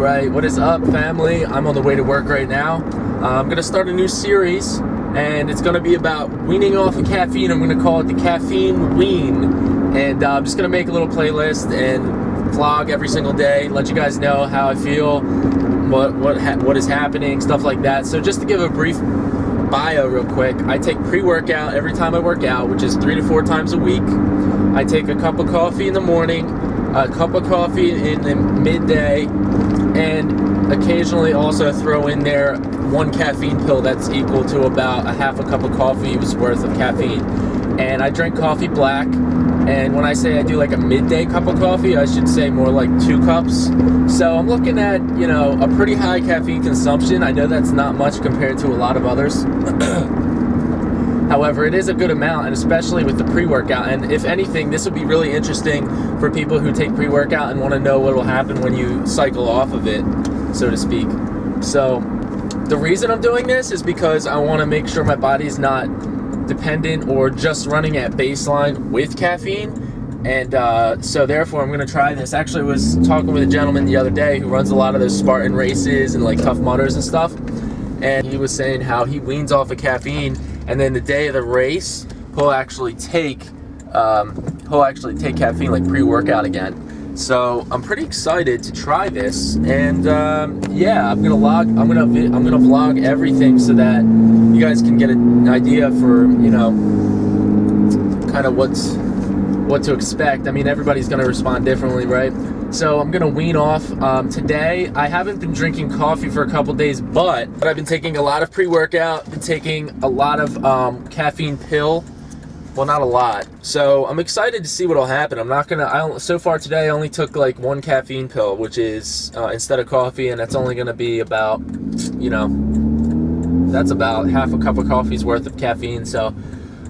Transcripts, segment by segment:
Right. What is up, family? I'm on the way to work right now. I'm going to start a new series, and it's going to be about weaning off of caffeine. I'm going to call it the Caffeine Ween. And I'm just going to make a little playlist and vlog every single day, let you guys know how I feel, what is happening, stuff like that. So just to give a brief bio real quick, I take pre-workout every time I work out, which is 3 to 4 times a week. I take a cup of coffee in the morning, a cup of coffee in the midday, and occasionally also throw in there 1 caffeine pill that's equal to about a half a cup of coffee's worth of caffeine. And I drink coffee black, and when I say I do like a midday cup of coffee, I should say more like 2 cups. So I'm looking at, you know, a pretty high caffeine consumption. I know that's not much compared to a lot of others. However, it is a good amount, and especially with the pre-workout. And if anything, this will be really interesting for people who take pre-workout and want to know what will happen when you cycle off of it, so to speak. So the reason I'm doing this is because I want to make sure my body's not dependent or just running at baseline with caffeine. And so therefore I'm going to try this. Actually, I was talking with a gentleman the other day who runs a lot of those Spartan races and like Tough Mudders and stuff. And he was saying how he weans off of caffeine, and then the day of the race, he'll actually take caffeine like pre-workout again. So I'm pretty excited to try this, and yeah, I'm gonna vlog everything so that you guys can get an idea for, you know, kind of what to expect. I mean, everybody's gonna respond differently, right? So I'm gonna wean off. Today, I haven't been drinking coffee for a couple days, but I've been taking a lot of pre-workout, been taking a lot of caffeine pill. Well, not a lot. So I'm excited to see what'll happen. So far today, I only took like 1 caffeine pill, which is instead of coffee, and that's only gonna be about, you know, that's about half a cup of coffee's worth of caffeine. So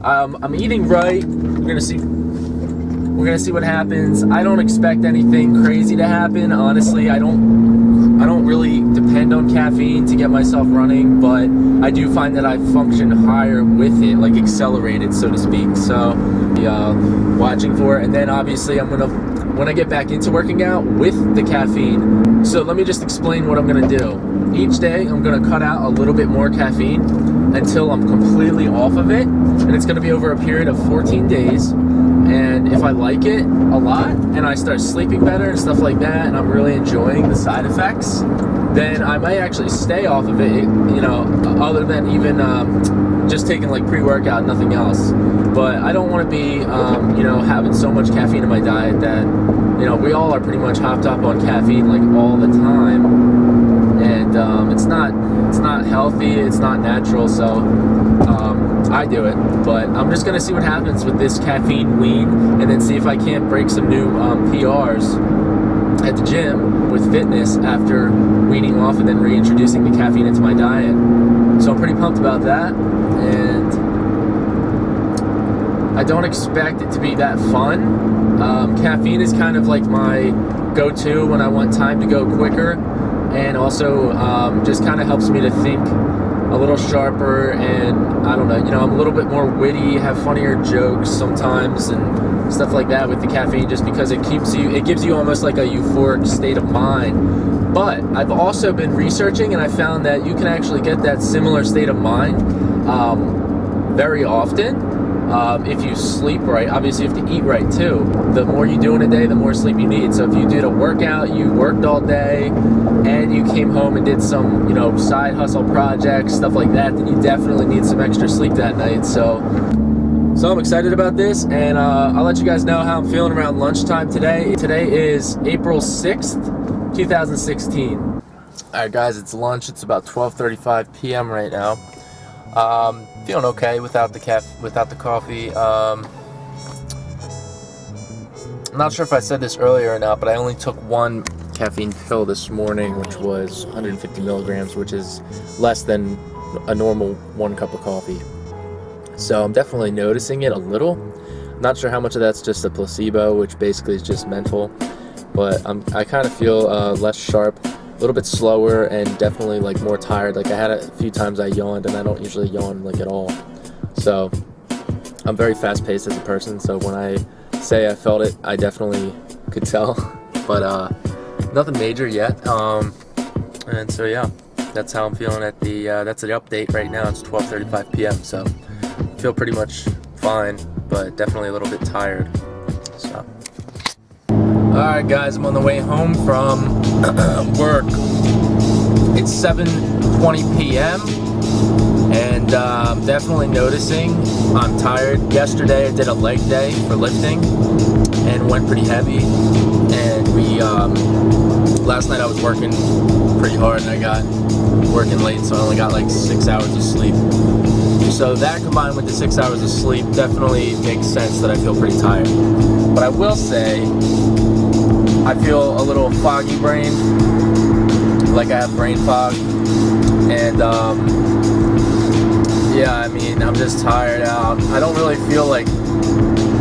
I'm eating right. We're gonna see what happens. I don't expect anything crazy to happen. Honestly, I don't really depend on caffeine to get myself running, but I do find that I function higher with it, like accelerated, so to speak. So, watching for it, and then obviously when I get back into working out with the caffeine. So let me just explain what I'm gonna do. Each day, I'm gonna cut out a little bit more caffeine until I'm completely off of it, and it's gonna be over a period of 14 days. And if I like it a lot and I start sleeping better and stuff like that, and I'm really enjoying the side effects, then I might actually stay off of it, you know, other than even just taking like pre-workout, nothing else. But I don't want to be, you know, having so much caffeine in my diet that, you know, we all are pretty much hopped up on caffeine like all the time. And it's not healthy, it's not natural, so I do it. But I'm just gonna see what happens with this caffeine wean, and then see if I can't break some new PRs at the gym with fitness after weaning off and then reintroducing the caffeine into my diet. So I'm pretty pumped about that, and I don't expect it to be that fun. Caffeine is kind of like my go-to when I want time to go quicker, and also just kind of helps me to think a little sharper, and I don't know, you know, I'm a little bit more witty, have funnier jokes sometimes and stuff like that with the caffeine, just because it gives you almost like a euphoric state of mind. But I've also been researching, and I found that you can actually get that similar state of mind very often if you sleep right. Obviously you have to eat right too. The more you do in a day, the more sleep you need. So if you did a workout, you worked all day, and you came home and did some, you know, side hustle projects, stuff like that, then you definitely need some extra sleep that night. So I'm excited about this, and I'll let you guys know how I'm feeling around lunchtime today. Today is April 6th, 2016. All right, guys, it's lunch. It's about 12:35 p.m. right now. Feeling okay without the coffee. I'm not sure if I said this earlier or not, but I only took 1 caffeine pill this morning, which was 150 milligrams, which is less than a normal 1 cup of coffee. So I'm definitely noticing it a little. I'm not sure how much of that's just a placebo, which basically is just mental, but I kind of feel less sharp, a little bit slower, and definitely like more tired. Like I had a few times I yawned, and I don't usually yawn like at all. So I'm very fast-paced as a person, so when I say I felt it, I definitely could tell. But nothing major yet. And so yeah, that's how I'm feeling at the that's the update right now. It's 12:35 p.m. so I feel pretty much fine, but definitely a little bit tired. So alright guys, I'm on the way home from work. It's 7:20 p.m. and I'm definitely noticing I'm tired. Yesterday I did a leg day for lifting and went pretty heavy, and last night I was working pretty hard and I got working late, so I only got like 6 hours of sleep. So that combined with the 6 hours of sleep definitely makes sense that I feel pretty tired. But I will say I feel a little foggy brained, like I have brain fog, and yeah, I mean, I'm just tired out. I don't really feel like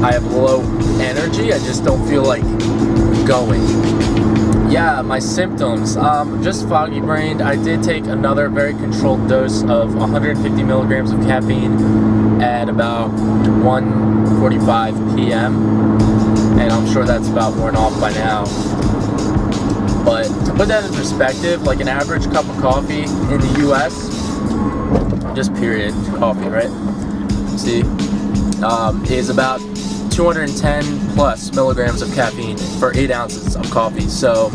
I have low energy, I just don't feel like going. Yeah, my symptoms, just foggy brained. I did take another very controlled dose of 150 milligrams of caffeine at about 1:45 p.m. and I'm sure that's about worn off by now. But to put that in perspective, like an average cup of coffee in the US, just period, coffee, right? See, is about 210 plus milligrams of caffeine for 8 ounces of coffee. So,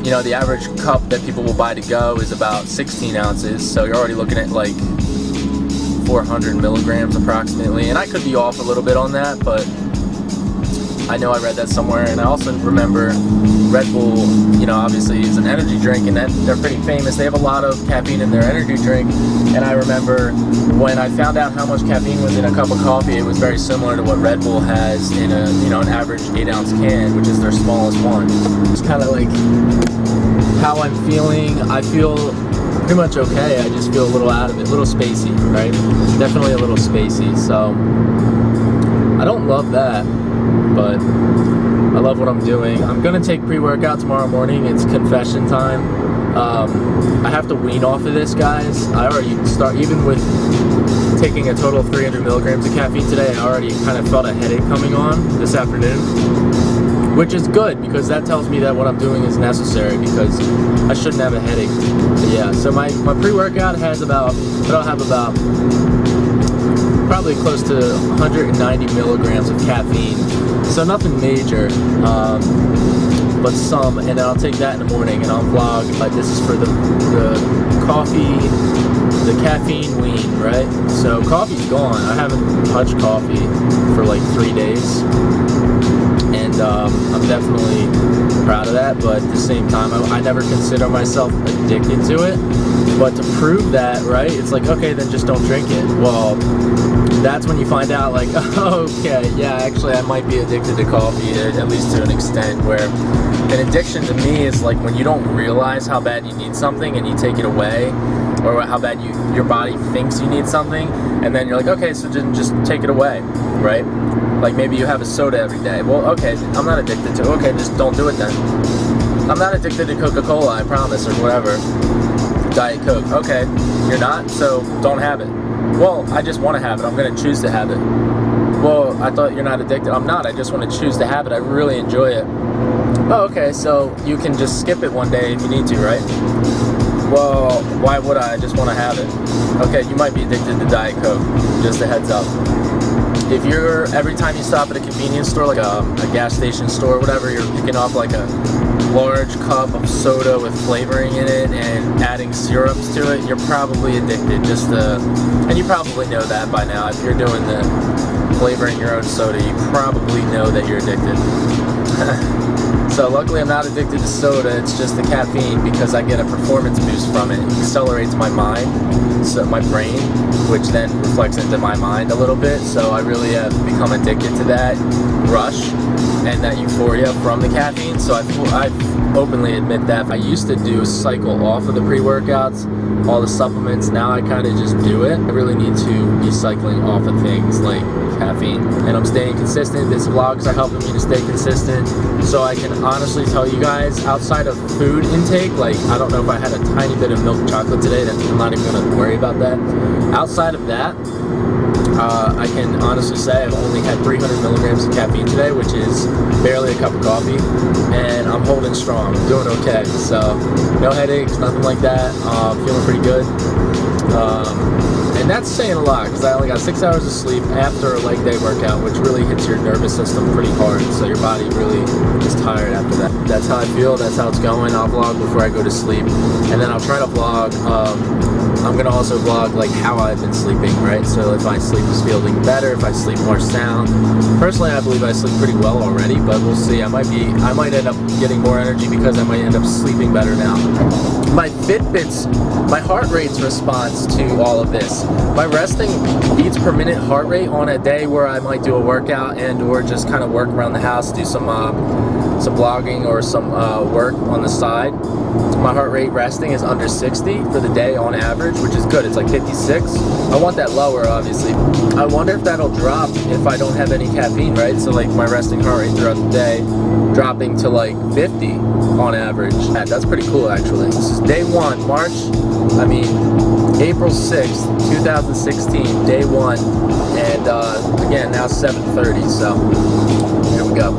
you know, the average cup that people will buy to go is about 16 ounces. So you're already looking at like 400 milligrams approximately. And I could be off a little bit on that, but I know I read that somewhere. And I also remember Red Bull, you know, obviously is an energy drink, and they're pretty famous. They have a lot of caffeine in their energy drink. And I remember when I found out how much caffeine was in a cup of coffee, it was very similar to what Red Bull has in a, you know, an average 8-ounce can, which is their smallest one. It's kind of like how I'm feeling. I feel pretty much okay. I just feel a little out of it, a little spacey, right? Definitely a little spacey. So I don't love that, but I love what I'm doing. I'm gonna take pre-workout tomorrow morning. It's confession time. I have to wean off of this, guys. I already even with taking a total of 300 milligrams of caffeine today, I already kind of felt a headache coming on this afternoon, which is good because that tells me that what I'm doing is necessary, because I shouldn't have a headache. But yeah, so my pre-workout has I'll have about probably close to 190 milligrams of caffeine. So nothing major, but some, and then I'll take that in the morning and I'll vlog. But this is for the coffee, the caffeine wean, right? So coffee's gone. I haven't touched coffee for like 3 days, and I'm definitely proud of that. But at the same time, I never consider myself addicted to it. But to prove that, right, it's like, okay, then just don't drink it. Well, that's when you find out, like, okay, yeah, actually I might be addicted to coffee, at least to an extent, where an addiction to me is like when you don't realize how bad you need something and you take it away, or how bad your body thinks you need something, and then you're like, okay, so just take it away, right? Like maybe you have a soda every day. Well, okay, I'm not addicted to it. Okay, just don't do it then. I'm not addicted to Coca-Cola, I promise, or whatever. Diet Coke. Okay, you're not, so don't have it. Well, I just want to have it. I'm going to choose to have it. Well, I thought you're not addicted. I'm not. I just want to choose to have it. I really enjoy it. Oh, okay, so you can just skip it one day if you need to, right? Well, why would I? I just want to have it. Okay, you might be addicted to Diet Coke. Just a heads up. If you're, every time you stop at a convenience store, like a gas station store or whatever, you're picking up like a large cup of soda with flavoring in it and adding syrups to it, you're probably addicted. And you probably know that by now. If you're doing the flavoring your own soda, you probably know that you're addicted. So luckily I'm not addicted to soda, it's just the caffeine, because I get a performance boost from it. It accelerates my mind, so my brain, which then reflects into my mind a little bit. So I really have become addicted to that rush and that euphoria from the caffeine. So I openly admit that. I used to do a cycle off of the pre-workouts, all the supplements. Now I kind of just do it. I really need to be cycling off of things like caffeine, and I'm staying consistent. These vlogs are helping me to stay consistent, so I can honestly tell you guys, outside of food intake, like I don't know if I had a tiny bit of milk chocolate today, I'm not even going to worry about that. Outside of that, I can honestly say I've only had 300 milligrams of caffeine today, which is barely a cup of coffee, and I'm holding strong, doing okay. So no headaches, nothing like that. Feeling pretty good. And that's saying a lot, because I only got 6 hours of sleep after a leg day workout, which really hits your nervous system pretty hard, so your body really is tired after that. That's how I feel, that's how it's going. I'll vlog before I go to sleep, and then I'll try to vlog. I'm going to also vlog like how I've been sleeping, right? So if my sleep is feeling better, if I sleep more sound. Personally, I believe I sleep pretty well already, but we'll see. I might end up getting more energy because I might end up sleeping better now. My Fitbit's, my heart rate's response to all of this. My resting beats per minute heart rate on a day where I might do a workout and or just kind of work around the house, do some blogging or some work on the side. My heart rate resting is under 60 for the day on average, which is good. It's like 56. I want that lower, obviously. I wonder if that'll drop if I don't have any caffeine, right? So like my resting heart rate throughout the day dropping to like 50 on average. That's pretty cool, actually. This is day one, April 6th, 2016, day one. And again, now 7:30, so here we go.